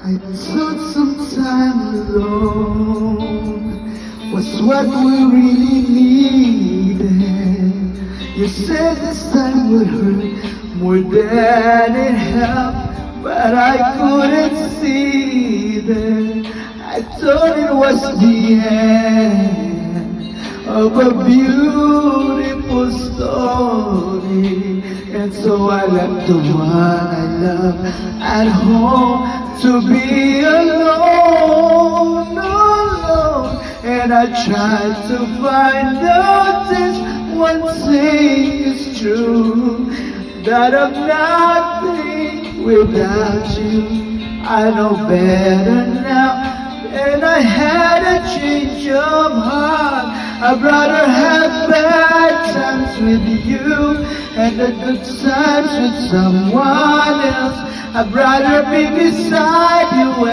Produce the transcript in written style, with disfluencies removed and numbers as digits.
I took some time alone, was what we really needed. You said this time would hurt more than it helped, but I couldn't see that. I thought it was the end of a beautiful story, and so I left the one I love at home to be alone, alone. And I tried to find out this one thing is true, that I'm nothing without you. I know better now, and I had a change of heart. I'd rather have bad times with you and the good times with someone else. I'd rather be beside you